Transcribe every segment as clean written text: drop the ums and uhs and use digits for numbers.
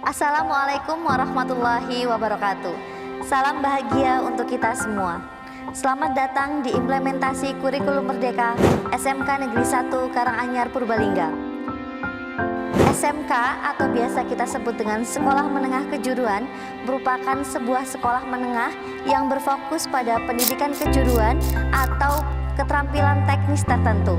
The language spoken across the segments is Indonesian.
Assalamualaikum warahmatullahi wabarakatuh. Salam bahagia untuk kita semua. Selamat datang di implementasi kurikulum merdeka SMK Negeri 1 Karanganyar Purbalingga. SMK atau biasa kita sebut dengan Sekolah Menengah Kejuruan merupakan sebuah sekolah menengah yang berfokus pada pendidikan kejuruan atau keterampilan teknis tertentu.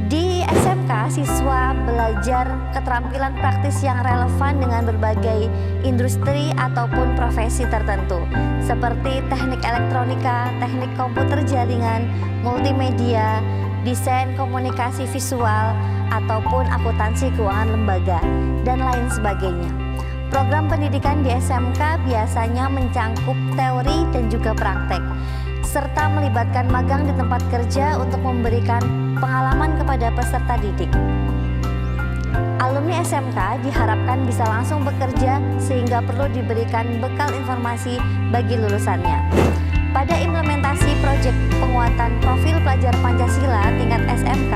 Di SMK, siswa belajar keterampilan praktis yang relevan dengan berbagai industri ataupun profesi tertentu, seperti teknik elektronika, teknik komputer jaringan, multimedia, desain komunikasi visual, ataupun akuntansi keuangan lembaga, dan lain sebagainya. Program pendidikan di SMK biasanya mencangkup teori dan juga praktek, serta melibatkan magang di tempat kerja untuk memberikan pengalaman kepada peserta didik. Alumni SMK diharapkan bisa langsung bekerja sehingga perlu diberikan bekal informasi bagi lulusannya. Pada implementasi proyek penguatan profil pelajar Pancasila tingkat SMK,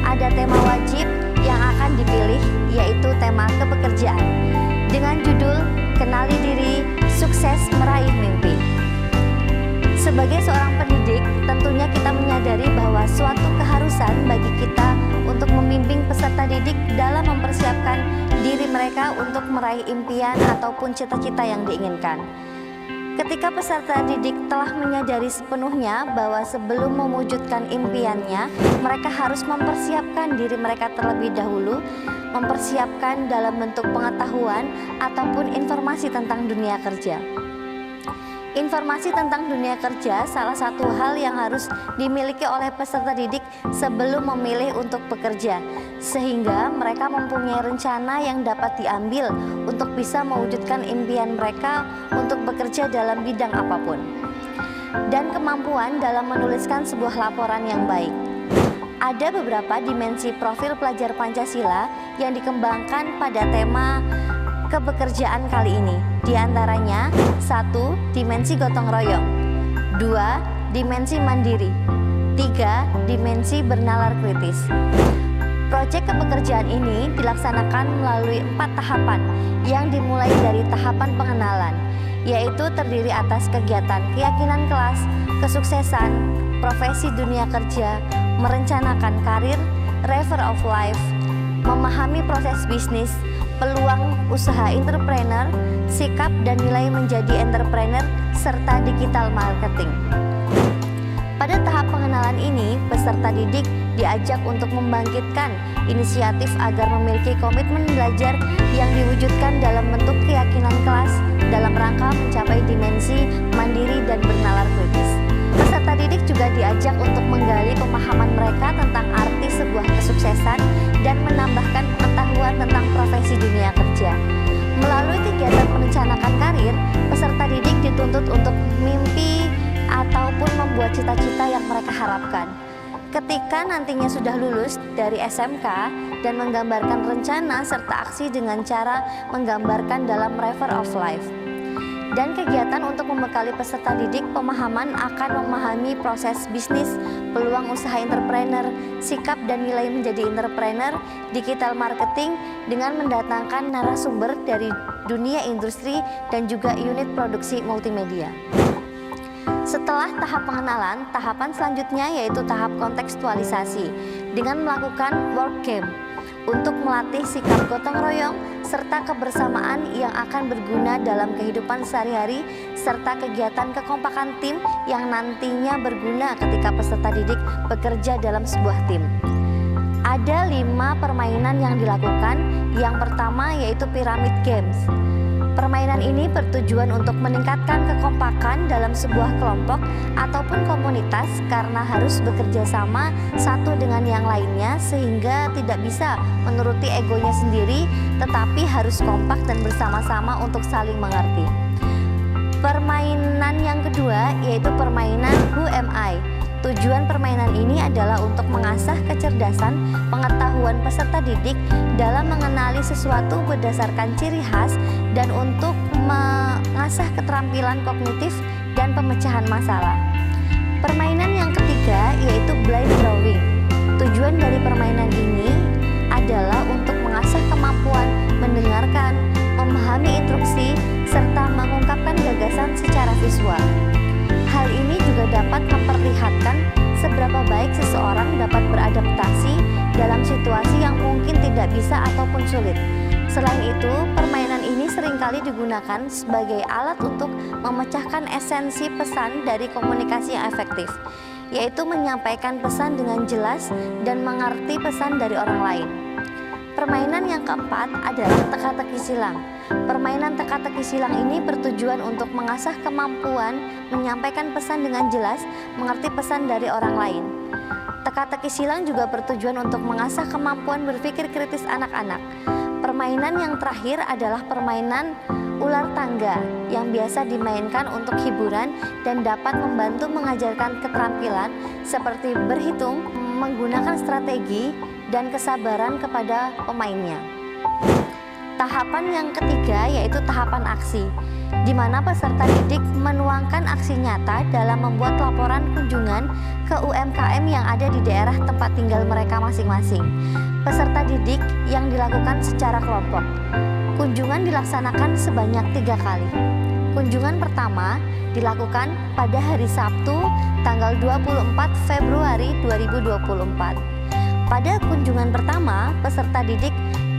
ada tema wajib yang akan dipilih, yaitu tema kepekerjaan dengan judul Kenali Diri, Sukses Meraih Mimpi. Sebagai seorang pendidik, tentunya kita menyadari bahwa suatu keharusan bagi kita untuk membimbing peserta didik dalam mempersiapkan diri mereka untuk meraih impian ataupun cita-cita yang diinginkan. Ketika peserta didik telah menyadari sepenuhnya bahwa sebelum mewujudkan impiannya, mereka harus mempersiapkan diri mereka terlebih dahulu, mempersiapkan dalam bentuk pengetahuan ataupun informasi tentang dunia kerja. Informasi tentang dunia kerja salah satu hal yang harus dimiliki oleh peserta didik sebelum memilih untuk bekerja, sehingga mereka mempunyai rencana yang dapat diambil untuk bisa mewujudkan impian mereka untuk bekerja dalam bidang apapun, dan kemampuan dalam menuliskan sebuah laporan yang baik. Ada beberapa dimensi profil pelajar Pancasila yang dikembangkan pada tema kebekerjaan kali ini. Di antaranya 1. Dimensi gotong royong, 2. Dimensi mandiri, 3. Dimensi bernalar kritis. Proyek kepekerjaan ini dilaksanakan melalui 4 tahapan yang dimulai dari tahapan pengenalan, yaitu terdiri atas kegiatan keyakinan kelas, kesuksesan, profesi dunia kerja, merencanakan karir, river of life, memahami proses bisnis, peluang usaha entrepreneur, sikap dan nilai menjadi entrepreneur, serta digital marketing. Pada tahap pengenalan ini, peserta didik diajak untuk membangkitkan inisiatif agar memiliki komitmen belajar yang diwujudkan dalam bentuk keyakinan kelas dalam rangka mencapai dimensi mandiri dan bernalar kritis. Peserta didik juga diajak untuk menggali pemahaman mereka tentang arti sebuah kesuksesan dan menambahkan pengetahuan tentang profesi dunia kerja. Melalui kegiatan merencanakan karir, peserta didik dituntut untuk mimpi ataupun membuat cita-cita yang mereka harapkan. Ketika nantinya sudah lulus dari SMK dan menggambarkan rencana serta aksi dengan cara menggambarkan dalam river of life. Dan kegiatan untuk membekali peserta didik pemahaman akan memahami proses bisnis, peluang usaha entrepreneur, sikap dan nilai menjadi entrepreneur, digital marketing dengan mendatangkan narasumber dari dunia industri dan juga unit produksi multimedia. Setelah tahap pengenalan, tahapan selanjutnya yaitu tahap kontekstualisasi dengan melakukan work game untuk melatih sikap gotong royong serta kebersamaan yang akan berguna dalam kehidupan sehari-hari serta kegiatan kekompakan tim yang nantinya berguna ketika peserta didik bekerja dalam sebuah tim. Ada 5 permainan yang dilakukan. Yang pertama yaitu Pyramid Games. Permainan ini bertujuan untuk meningkatkan kekompakan dalam sebuah kelompok ataupun komunitas karena harus bekerja sama satu dengan yang lainnya sehingga tidak bisa menuruti egonya sendiri tetapi harus kompak dan bersama-sama untuk saling mengerti. Permainan yang kedua yaitu permainan Who Am I? Tujuan permainan ini adalah untuk mengasah kecerdasan pengetahuan peserta didik dalam mengenali sesuatu berdasarkan ciri khas dan untuk mengasah keterampilan kognitif dan pemecahan masalah. Permainan yang ketiga yaitu blind drawing. Tujuan dari permainan ini adalah untuk mengasah kemampuan mendengarkan, memahami visual. Hal ini juga dapat memperlihatkan seberapa baik seseorang dapat beradaptasi dalam situasi yang mungkin tidak bisa ataupun sulit. Selain itu, permainan ini seringkali digunakan sebagai alat untuk memecahkan esensi pesan dari komunikasi yang efektif, yaitu menyampaikan pesan dengan jelas dan mengerti pesan dari orang lain. Permainan yang keempat adalah teka-teki silang. Permainan teka-teki silang ini bertujuan untuk mengasah kemampuan menyampaikan pesan dengan jelas, mengerti pesan dari orang lain. Teka-teki silang juga bertujuan untuk mengasah kemampuan berpikir kritis anak-anak. Permainan yang terakhir adalah permainan ular tangga yang biasa dimainkan untuk hiburan dan dapat membantu mengajarkan keterampilan seperti berhitung, menggunakan strategi, dan kesabaran kepada pemainnya. Tahapan yang ketiga yaitu tahapan aksi, di mana peserta didik menuangkan aksi nyata dalam membuat laporan kunjungan ke UMKM yang ada di daerah tempat tinggal mereka masing-masing. Peserta didik yang dilakukan secara kelompok. Kunjungan dilaksanakan sebanyak 3 kali. Kunjungan pertama dilakukan pada hari Sabtu tanggal 24 Februari 2024. Pada kunjungan pertama, peserta didik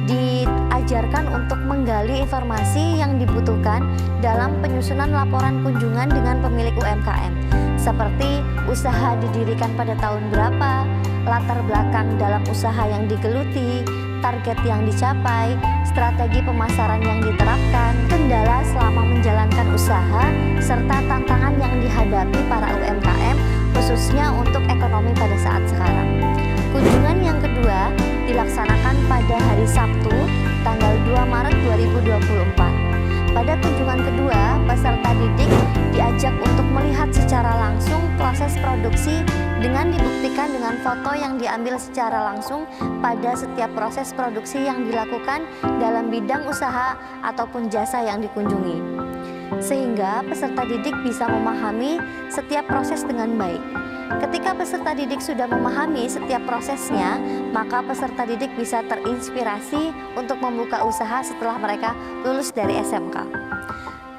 diajarkan untuk menggali informasi yang dibutuhkan dalam penyusunan laporan kunjungan dengan pemilik UMKM, seperti usaha didirikan pada tahun berapa, latar belakang dalam usaha yang digeluti, target yang dicapai, strategi pemasaran yang diterapkan, kendala selama menjalankan usaha, serta tantangan yang dihadapi para UMKM, khususnya untuk ekonomi pada saat sekarang. Kunjungan yang kedua dilaksanakan pada hari Sabtu, tanggal 2 Maret 2024. Pada kunjungan kedua, peserta didik diajak untuk melihat secara langsung proses produksi dengan dibuktikan dengan foto yang diambil secara langsung pada setiap proses produksi yang dilakukan dalam bidang usaha ataupun jasa yang dikunjungi. Sehingga peserta didik bisa memahami setiap proses dengan baik. Ketika peserta didik sudah memahami setiap prosesnya, maka peserta didik bisa terinspirasi untuk membuka usaha setelah mereka lulus dari SMK.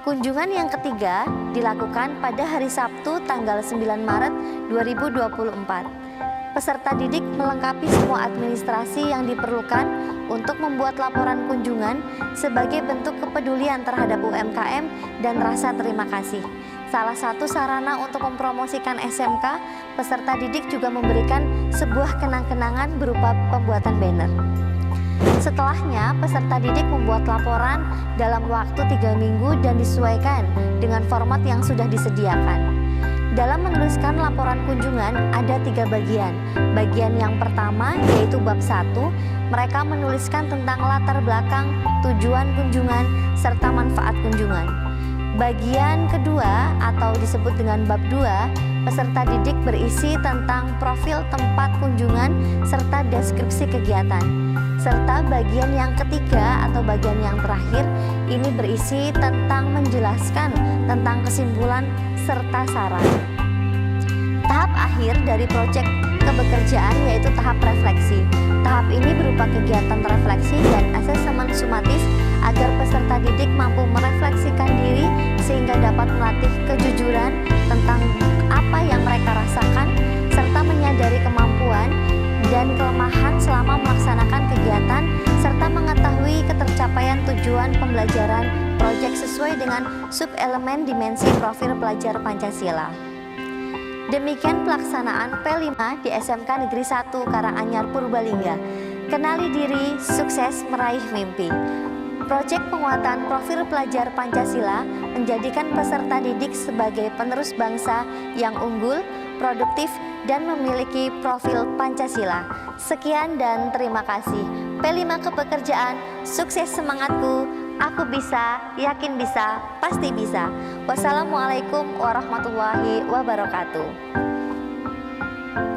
Kunjungan yang ketiga dilakukan pada hari Sabtu tanggal 9 Maret 2024. Peserta didik melengkapi semua administrasi yang diperlukan untuk membuat laporan kunjungan sebagai bentuk kepedulian terhadap UMKM dan rasa terima kasih. Salah satu sarana untuk mempromosikan SMK, peserta didik juga memberikan sebuah kenang-kenangan berupa pembuatan banner. Setelahnya, peserta didik membuat laporan dalam waktu 3 minggu dan disesuaikan dengan format yang sudah disediakan. Dalam menuliskan laporan kunjungan ada 3 bagian. Bagian yang pertama yaitu bab 1, mereka menuliskan tentang latar belakang, tujuan kunjungan, serta manfaat kunjungan. Bagian kedua atau disebut dengan bab 2, peserta didik berisi tentang profil tempat kunjungan serta deskripsi kegiatan. Serta bagian yang ketiga atau bagian yang terakhir ini berisi tentang menjelaskan tentang kesimpulan serta saran. Tahap akhir dari proyek kebekerjaan yaitu tahap refleksi. Tahap ini berupa kegiatan refleksi dan asesmen sumatif agar peserta didik mampu merefleksikan diri sehingga dapat melatih kejujuran tentang apa yang mereka rasakan serta menyadari kemampuan dan kelemahan selama melaksanakan kegiatan serta mengetahui ketercapaian tujuan pembelajaran proyek sesuai dengan sub-elemen dimensi profil pelajar Pancasila. Demikian pelaksanaan P5 di SMK Negeri 1 Karanganyar Purbalingga. Kenali diri, sukses meraih mimpi. Proyek penguatan profil pelajar Pancasila menjadikan peserta didik sebagai penerus bangsa yang unggul, produktif, dan memiliki profil Pancasila. Sekian dan terima kasih. P5 kepekerjaan, sukses semangatku, aku bisa, yakin bisa, pasti bisa. Wassalamualaikum warahmatullahi wabarakatuh.